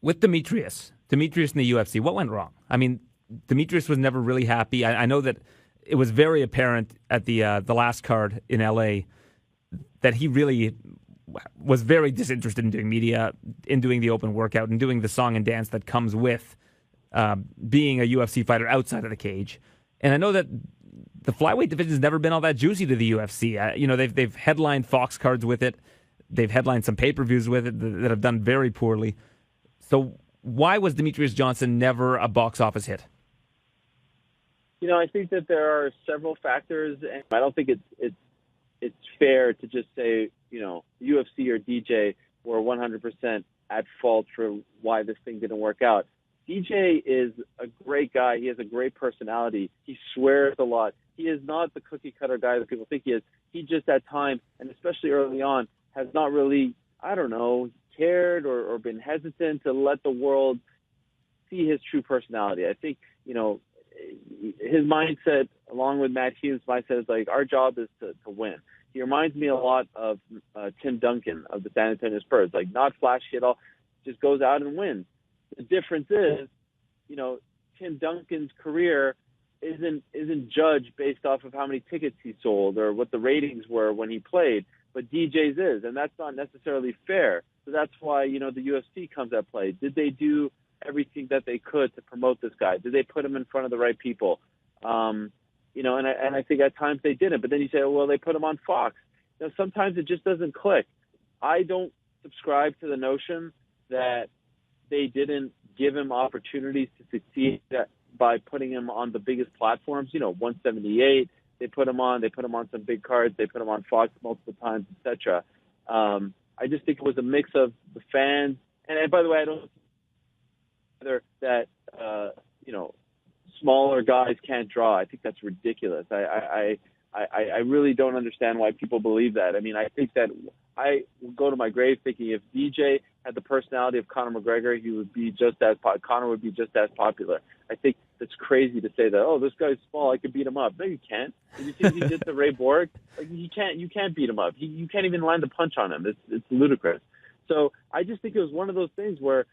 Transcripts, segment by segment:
With Demetrious in the UFC, what went wrong? I mean, Demetrious was never really happy. I know that it was very apparent at the last card in LA that he really was very disinterested in doing media, in doing the open workout, and doing the song and dance that comes with being a UFC fighter outside of the cage. And I know that the flyweight division has never been all that juicy to the UFC. They've headlined Fox cards with it. They've headlined some pay-per-views with it that have done very poorly. So why was Demetrious Johnson never a box office hit? I think that there are several factors, and I don't think it's fair to just say, UFC or DJ were 100% at fault for why this thing didn't work out. DJ is a great guy. He has a great personality. He swears a lot. He is not the cookie-cutter guy that people think he is. He just at times, and especially early on, has not really, cared or been hesitant to let the world see his true personality. I think, his mindset, along with Matt Hughes' mindset, is like, our job is to win. He reminds me a lot of Tim Duncan of the San Antonio Spurs, like not flashy at all, just goes out and wins. The difference is, Tim Duncan's career isn't judged based off of how many tickets he sold or what the ratings were when he played, but DJ's is, and that's not necessarily fair. So that's why, the UFC comes at play. Did they do everything that they could to promote this guy? Did they put him in front of the right people? And I think at times they didn't. But then you say, well, they put him on Fox. Sometimes it just doesn't click. I don't subscribe to the notion that they didn't give him opportunities to succeed by putting him on the biggest platforms. 178, they put him on some big cards. They put him on Fox multiple times, etc. I just think it was a mix of the fans. And by the way, I don't that smaller guys can't draw. I think that's ridiculous. I really don't understand why people believe that. I mean, I think that I will go to my grave thinking if DJ had the personality of Conor McGregor, Conor would be just as popular. I think it's crazy to say that, oh, this guy's small, I could beat him up. No, you can't. Did you see what he did to Ray Borg? Like, you can't beat him up. You can't even land a punch on him. It's ludicrous. So I just think it was one of those things where,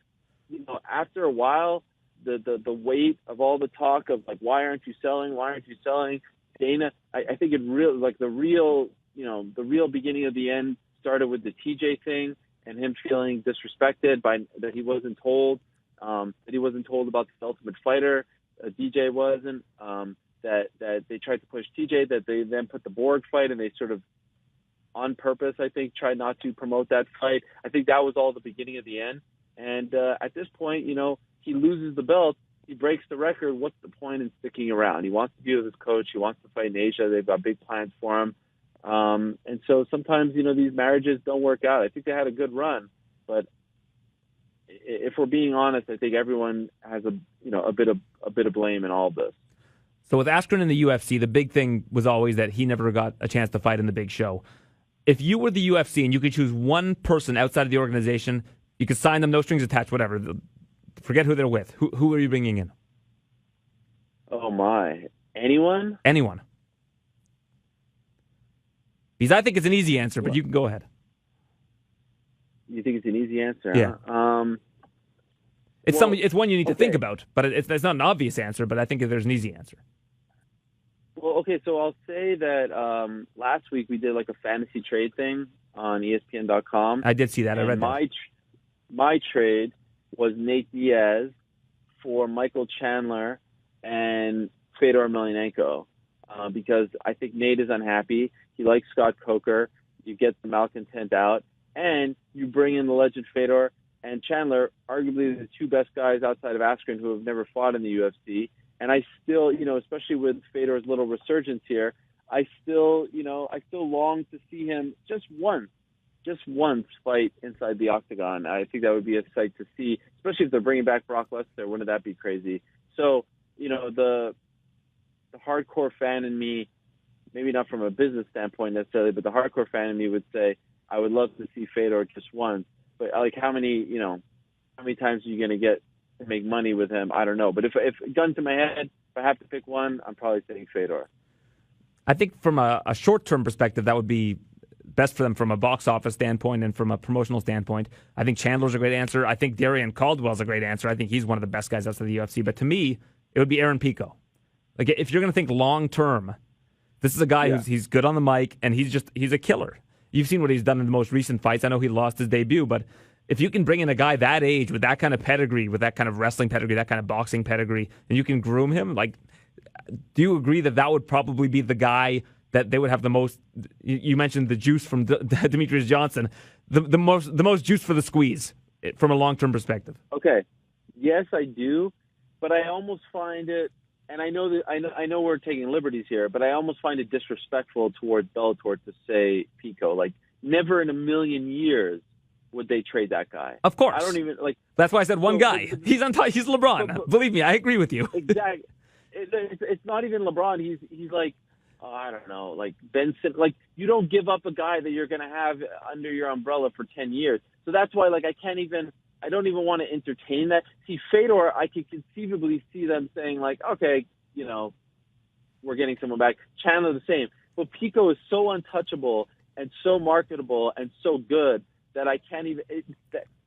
after a while, the weight of all the talk of like, why aren't you selling? Dana, I think it really, like the real beginning of the end started with the TJ thing and him feeling disrespected that he wasn't told about the Ultimate Fighter. DJ wasn't, that they tried to push TJ, that they then put the Borg fight, and they sort of on purpose, I think, tried not to promote that fight. I think that was all the beginning of the end. And at this point, he loses the belt, he breaks the record. What's the point in sticking around? He wants to be with his coach. He wants to fight in Asia. They've got big plans for him. And so sometimes, these marriages don't work out. I think they had a good run, but if we're being honest, I think everyone has a bit of blame in all of this. So with Askren in the UFC, the big thing was always that he never got a chance to fight in the big show. If you were the UFC and you could choose one person outside of the organization, you could sign them, no strings attached, whatever. Forget who they're with. Who are you bringing in? Oh, my. Anyone? Anyone. Because I think it's an easy answer, but you can go ahead. You think it's an easy answer? Yeah. Huh? It's one you need to think about, but it's not an obvious answer, but I think there's an easy answer. Well, okay, so I'll say that last week we did like a fantasy trade thing on ESPN.com. I did see that. I read that. My trade was Nate Diaz for Michael Chandler and Fedor Emelianenko because I think Nate is unhappy. He likes Scott Coker. You get the malcontent out, and you bring in the legend Fedor and Chandler, arguably the two best guys outside of Askren who have never fought in the UFC. And I still, especially with Fedor's little resurgence here, I still long to see him just once fight inside the octagon. I think that would be a sight to see, especially if they're bringing back Brock Lesnar. Wouldn't that be crazy? So, the hardcore fan in me, maybe not from a business standpoint necessarily, but the hardcore fan in me would say, I would love to see Fedor just once. But like how many times are you going to get to make money with him? I don't know. But if gun to my head, if I have to pick one, I'm probably saying Fedor. I think from a short-term perspective, that would be best for them from a box office standpoint and from a promotional standpoint. I think Chandler's a great answer. I think Darian Caldwell's a great answer. I think he's one of the best guys outside the UFC. But to me, it would be Aaron Pico. Like, if you're going to think long term, this is a guy he's good on the mic, and he's a killer. You've seen what he's done in the most recent fights. I know he lost his debut, but if you can bring in a guy that age with that kind of pedigree, with that kind of wrestling pedigree, that kind of boxing pedigree, and you can groom him, like, do you agree that would probably be the guy that they would have the most? You mentioned the juice from Demetrious Johnson, the most juice for the squeeze from a long term perspective. Okay, yes, I do, but I almost find it, and I know we're taking liberties here, but I almost find it disrespectful towards Bellator to say Pico. Like, never in a million years would they trade that guy. Of course, I don't even like. That's why I said one guy. He's LeBron. Believe me, I agree with you. Exactly. It's not even LeBron. He's like, I don't know, like Ben Simmons. Like, you don't give up a guy that you're going to have under your umbrella for 10 years. So that's why, like, I don't even want to entertain that. See, Fedor, I could conceivably see them saying, like, okay, we're getting someone back. Chandler the same. But Pico is so untouchable and so marketable and so good that I can't even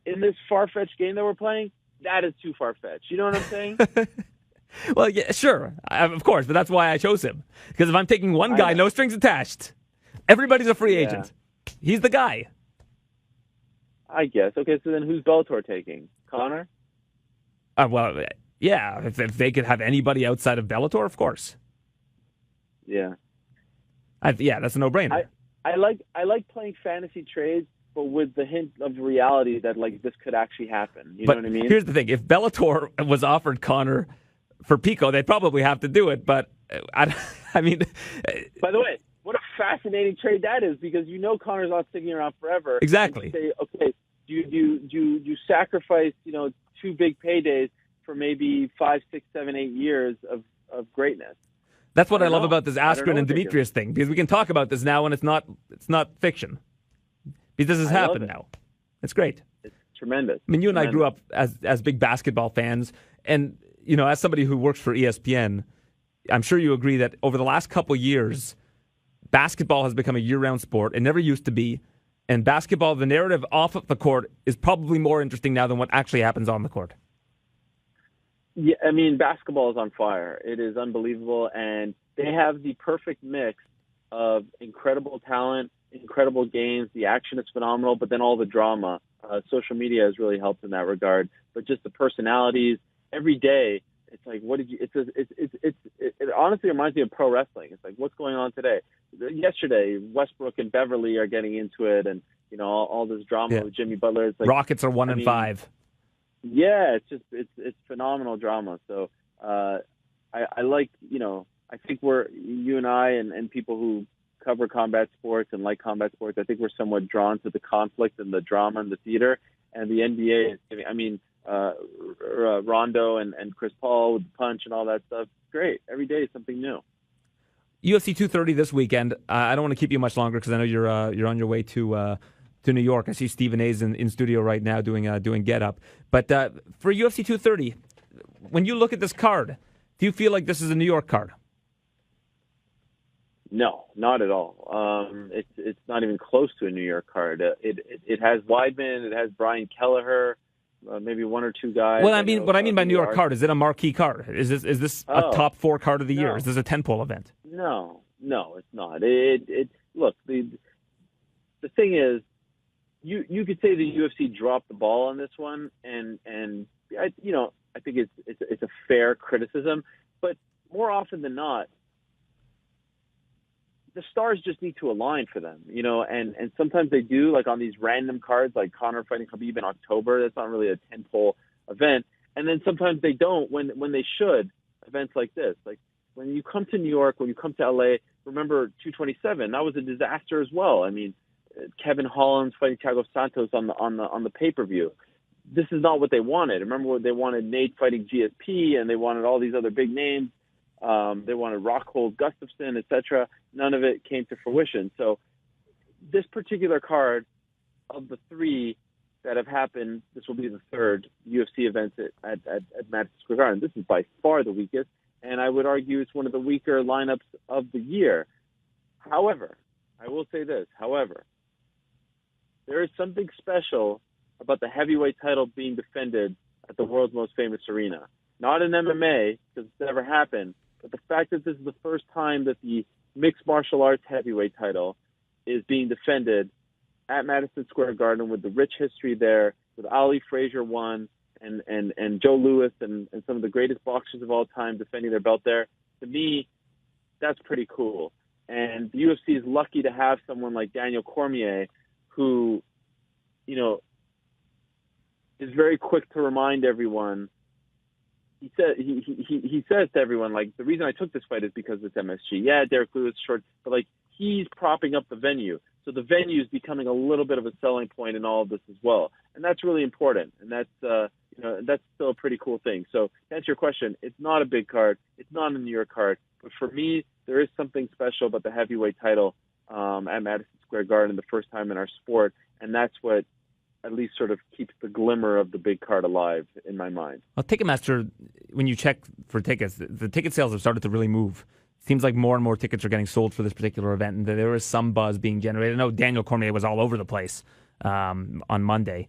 in this far-fetched game that we're playing, that is too far-fetched. You know what I'm saying? Well, yeah, sure, of course, but that's why I chose him. Because if I'm taking one guy, no strings attached, everybody's a free agent. He's the guy. I guess. Okay, so then who's Bellator taking? Conor? Well, yeah, if they could have anybody outside of Bellator, of course. Yeah. That's a no-brainer. I like playing fantasy trades, but with the hint of reality that, like, this could actually happen. You know what I mean? Here's the thing. If Bellator was offered Conor for Pico, they'd probably have to do it, but I mean... By the way, what a fascinating trade that is, because Conor's not sticking around forever. Exactly. Say, okay, do you sacrifice, 2 big paydays for maybe 5, 6, 7, 8 years of greatness? That's what I love about this Askren and Demetrious thing, because we can talk about this now and it's not fiction. Because this has happened now. It's great. It's tremendous. I mean, you and I grew up as big basketball fans, and as somebody who works for ESPN, I'm sure you agree that over the last couple years, basketball has become a year-round sport. It never used to be. And basketball, the narrative off of the court is probably more interesting now than what actually happens on the court. Yeah, I mean, basketball is on fire. It is unbelievable. And they have the perfect mix of incredible talent, incredible games. The action is phenomenal, but then all the drama. Social media has really helped in that regard. But just the personalities, every day, it's like, what did you? It honestly reminds me of pro wrestling. It's like, what's going on today? Yesterday, Westbrook and Beverly are getting into it, and all this drama with Jimmy Butler. It's like, Rockets are 1-5. Yeah, it's phenomenal drama. So I like, I think you and I and people who cover combat sports and like combat sports, I think we're somewhat drawn to the conflict and the drama and the theater. And the NBA, I mean, Rondo and Chris Paul with the punch and all that stuff. Great. Every day is something new. UFC 230 this weekend. I don't want to keep you much longer because I know you're on your way to New York. I see Stephen A's in studio right now doing Get Up. But for UFC 230, when you look at this card, do you feel like this is a New York card? No, not at all. It's not even close to a New York card. It has Weidman, it has Brian Kelleher, maybe one or two guys. Well, what I mean by New York card, is it a marquee card? Is this a top 4 card of the year? Is this a tentpole event? No, it's not. Look, the thing is, you could say the UFC dropped the ball on this one, and I think it's a fair criticism, but more often than not, the stars just need to align for them, and sometimes they do, like on these random cards, like Conor fighting Khabib in October. That's not really a tentpole event. And then sometimes they don't when they should, events like this. Like when you come to New York, when you come to LA, remember 227, that was a disaster as well. I mean, Kevin Holland fighting Thiago Santos on the pay-per-view. This is not what they wanted. Remember, they wanted Nate fighting GSP, and they wanted all these other big names. They wanted Rockhold Gustafson, etc. None of it came to fruition. So this particular card, of the 3 that have happened, this will be the 3rd UFC event at Madison Square Garden. This is by far the weakest, and I would argue it's one of the weaker lineups of the year. However, I will say this. However, there is something special about the heavyweight title being defended at the world's most famous arena. Not in MMA, because it's never happened, but the fact that this is the first time that the mixed martial arts heavyweight title is being defended at Madison Square Garden with the rich history there, with Ali Frazier won, and Joe Louis and some of the greatest boxers of all time defending their belt there. To me, that's pretty cool. And the UFC is lucky to have someone like Daniel Cormier who, you know, is very quick to remind everyone. He says to everyone, like, the reason I took this fight is because it's MSG. Yeah, Derek Lewis short, but like, he's propping up the venue. So the venue is becoming a little bit of a selling point in all of this as well. And that's really important. And that's, that's still a pretty cool thing. So to answer your question, it's not a big card. It's not a New York card. But for me, there is something special about the heavyweight title at Madison Square Garden the first time in our sport. And that's what at least sort of keeps the glimmer of the big card alive in my mind. Well, Ticketmaster, when you check for tickets, the ticket sales have started to really move. Seems like more and more tickets are getting sold for this particular event, and there is some buzz being generated. I know Daniel Cormier was all over the place on Monday.